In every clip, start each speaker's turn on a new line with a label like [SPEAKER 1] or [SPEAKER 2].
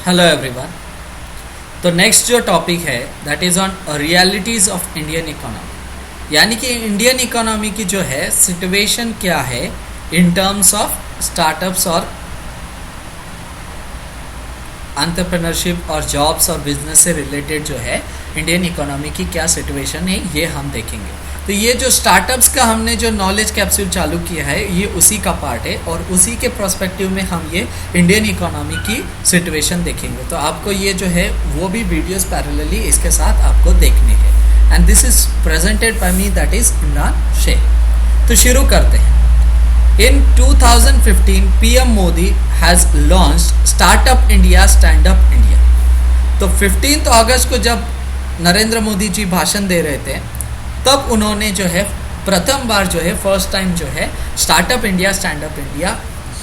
[SPEAKER 1] Hello everyone. तो next जो topic है that is on realities of Indian economy, यानी कि इंडियन इकोनॉमी की जो है सिचुएशन क्या है इन टर्म्स ऑफ स्टार्टअप्स और एंटरप्रेन्योरशिप और जॉब्स और बिजनेस से रिलेटेड जो है इंडियन इकोनॉमी की क्या सिचुएशन है ये हम देखेंगे। तो ये जो स्टार्टअप्स का हमने जो नॉलेज कैप्सूल चालू किया है ये उसी का पार्ट है और उसी के पर्सपेक्टिव में हम ये इंडियन इकोनॉमी की सिचुएशन देखेंगे। तो आपको ये जो है वो भी वीडियोस पैरेलली इसके साथ आपको देखने हैं and this is presented by me that is Imran Shaikh. तो शुरू करते हैं। In 2015, PM Modi has launched Startup India, Stand Up India। तो 15 अगस्त को जब नरेंद्र मोदी जी भाषण दे रहे थे तब उन्होंने जो है प्रथम बार जो है फर्स्ट टाइम जो है startup India stand up India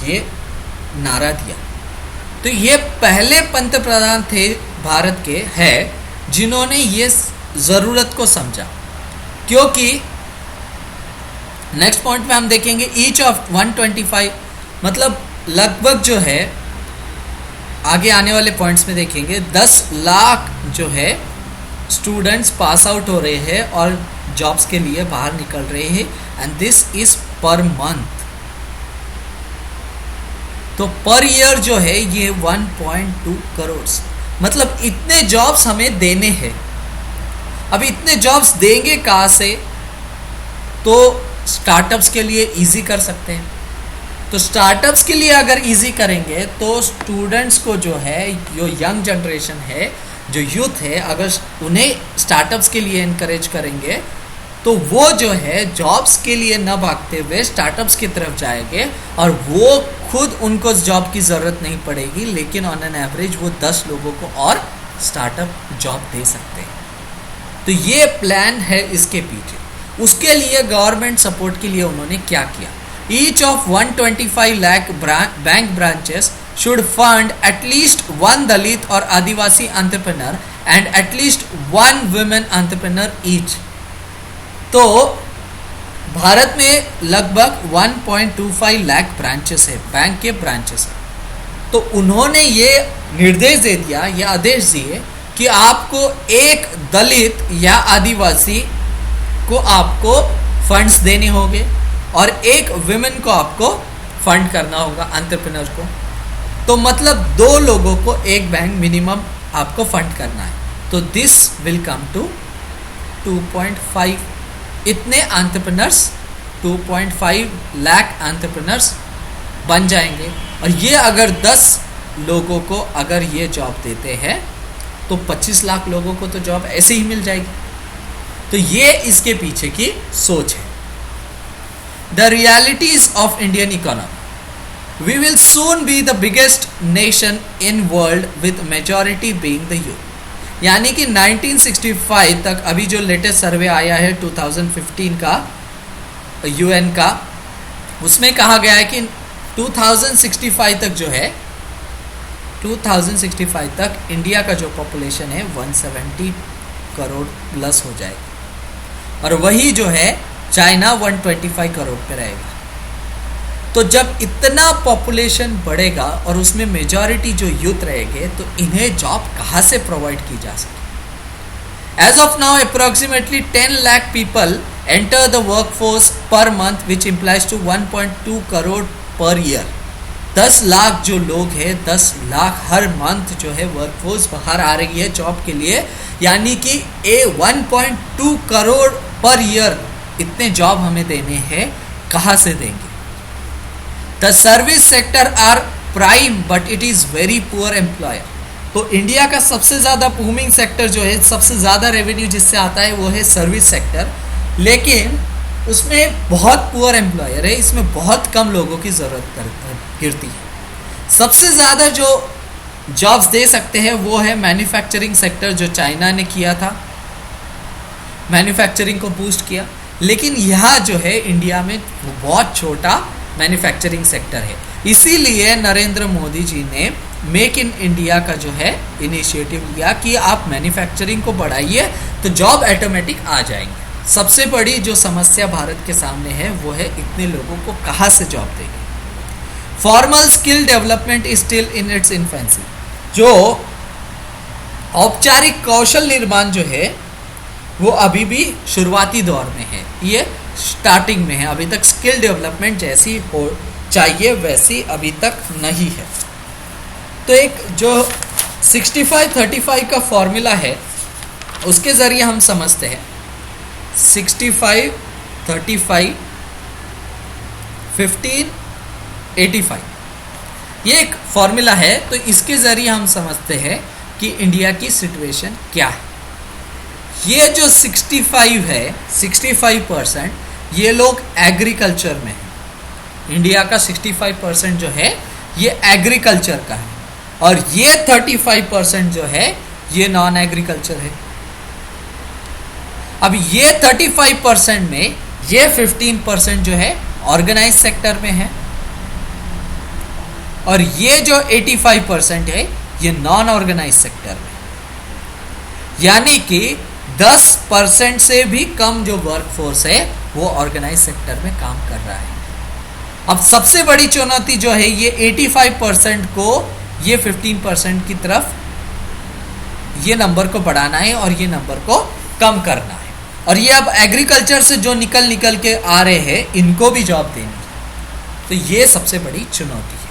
[SPEAKER 1] ये नारा दिया। तो ये पहले पंतप्रधान थे भारत के हैं जिन्होंने ये ज़रूरत को समझा, क्योंकि नेक्स्ट पॉइंट में हम देखेंगे ईच ऑफ 125 मतलब लगभग जो है आगे आने वाले पॉइंट्स में देखेंगे 10 लाख जो है स्टूडेंट्स पास आउट हो रहे हैं और जॉब्स के लिए बाहर निकल रहे हैं and this is per month. तो पर ईयर जो है ये 1.2 करोड़, मतलब इतने जॉब्स हमें देने हैं। अब इतने जॉब्स देंगे कहाँ से? तो स्टार्टअप्स के लिए इजी कर सकते हैं। तो स्टार्टअप्स के लिए अगर इजी करेंगे तो स्टूडेंट्स को जो है जो यंग जनरेशन है जो यूथ है अगर उन्हें स्टार्टअप्स के लिए इनकरेज करेंगे तो वो जो है जॉब्स के लिए न भागते हुए स्टार्टअप्स की तरफ जाएंगे और वो खुद उनको जॉब की ज़रूरत नहीं पड़ेगी, लेकिन ऑन एन एवरेज वो 10 लोगों को और स्टार्टअप जॉब दे सकते हैं। तो ये प्लान है इसके पीछे। उसके लिए गवर्नमेंट सपोर्ट के लिए उन्होंने क्या किया? Each of 125 lakh bank branches should fund at least 1 Dalit और Adivasi entrepreneur and at least 1 women entrepreneur each. तो भारत में लगभग 1.25 लाख ब्रांचेस है, बैंक के ब्रांचेस है। तो उन्होंने ये निर्देश दे दिया, ये आदेश दिए कि आपको एक दलित या आदिवासी को आपको फंड्स देने होंगे और एक विमेन को आपको फंड करना होगा एंटरप्रेन्योर को। तो मतलब 2 लोगों को एक बैंक मिनिमम आपको फंड करना है। तो दिस विल कम टू 2.5 इतने एंटरप्रेन्योर्स 2.5 लाख एंटरप्रेन्योर्स बन जाएंगे। और ये अगर 10 लोगों को अगर ये जॉब देते हैं तो 25 लाख लोगों को तो जॉब ऐसे ही मिल जाएगी। तो ये इसके पीछे की सोच है। The realities of Indian economy, we will soon be the biggest nation in world with majority being the youth. यानी कि 1965 तक अभी जो लेटेस्ट सर्वे आया है 2015 का यूएन का, उसमें कहा गया है कि 2065 तक जो है 2065 तक इंडिया का जो पॉपुलेशन है 170 करोड़ प्लस हो जाएगा और वही जो है चाइना 125 करोड़ पे रहेगा। तो जब इतना पॉपुलेशन बढ़ेगा और उसमें मेजॉरिटी जो यूथ रहेंगे तो इन्हें जॉब कहाँ से प्रोवाइड की जा सके? As of now approximately 10 lakh people enter the workforce per month which implies to 1.2 crore per year. 10 lakh जो लोग हैं 10 लाख हर मंथ जो है वर्कफोर्स बाहर आ रही है जॉब के लिए, यानी कि 1.2 करोड़ पर ईयर इतने जॉब हमें देने हैं, कहाँ से देंगे? The service sector are prime but it is very poor employer. तो इंडिया का सबसे ज़्यादा बूमिंग सेक्टर जो है, सबसे ज़्यादा रेवेन्यू जिससे आता है वो है सर्विस सेक्टर, लेकिन उसमें बहुत पुअर एम्प्लॉयर है, इसमें बहुत कम लोगों की ज़रूरत गिरती है। सबसे ज़्यादा जो जॉब्स दे सकते हैं वो है मैन्युफैक्चरिंग सेक्टर, जो चाइना ने किया था, मैन्युफैक्चरिंग को बूस्ट किया। लेकिन यहाँ जो है इंडिया में वो बहुत छोटा मैन्युफैक्चरिंग सेक्टर है। इसीलिए नरेंद्र मोदी जी ने मेक इन इंडिया का जो है इनिशिएटिव लिया कि आप मैन्युफैक्चरिंग को बढ़ाइए तो जॉब ऑटोमेटिक आ जाएंगे। सबसे बड़ी जो समस्या भारत के सामने है वो है इतने लोगों को कहाँ से जॉब देंगे। Formal skill development is still in its infancy. जो औपचारिक कौशल निर्माण जो है वो अभी भी शुरुआती दौर में है, ये स्टार्टिंग में है। अभी तक स्किल डेवलपमेंट जैसी हो चाहिए वैसी अभी तक नहीं है। तो एक जो 65-35 का फॉर्मूला है उसके ज़रिए हम समझते हैं 65-35 15-85, ये एक फॉर्मूला है। तो इसके ज़रिए हम समझते हैं कि इंडिया की सिचुएशन क्या है। ये जो 65 है, 65% ये लोग एग्रीकल्चर में हैं। इंडिया का 65% जो है ये एग्रीकल्चर का है, और ये 35% जो है ये नॉन एग्रीकल्चर है। अब ये 35% में ये 15% जो है ऑर्गेनाइज सेक्टर में है, और ये जो 85% है ये नॉन ऑर्गेनाइज सेक्टर में। यानी कि 10% से भी कम जो वर्कफोर्स है वो ऑर्गेनाइज सेक्टर में काम कर रहा है। अब सबसे बड़ी चुनौती जो है ये 85% को ये 15% की तरफ ये नंबर को बढ़ाना है और ये नंबर को कम करना है। और ये अब एग्रीकल्चर से जो निकल के आ रहे हैं इनको भी जॉब देनी है। तो ये सबसे बड़ी चुनौती है।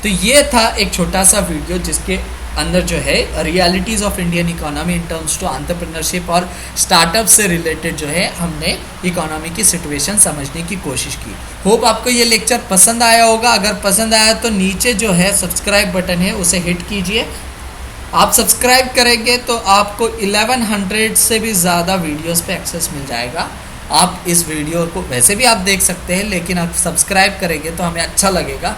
[SPEAKER 1] तो ये था एक छोटा सा वीडियो जिसके अंदर जो है realities of Indian economy in terms to entrepreneurship और स्टार्टअप से रिलेटेड जो है हमने इकोनॉमी की सिचुएशन समझने की कोशिश की। होप आपको ये लेक्चर पसंद आया होगा। अगर पसंद आया तो नीचे जो है सब्सक्राइब बटन है उसे हिट कीजिए। आप सब्सक्राइब करेंगे तो आपको 1100 से भी ज़्यादा वीडियोस पे एक्सेस मिल जाएगा। आप इस वीडियो को वैसे भी आप देख सकते हैं, लेकिन आप सब्सक्राइब करेंगे तो हमें अच्छा लगेगा।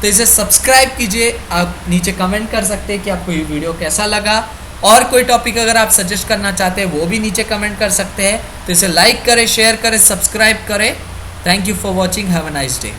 [SPEAKER 1] तो इसे सब्सक्राइब कीजिए। आप नीचे कमेंट कर सकते हैं कि आपको ये वीडियो कैसा लगा, और कोई टॉपिक अगर आप सजेस्ट करना चाहते हैं वो भी नीचे कमेंट कर सकते हैं। तो इसे लाइक करें, शेयर करें, सब्सक्राइब करें। Thank you for watching. Have a nice day.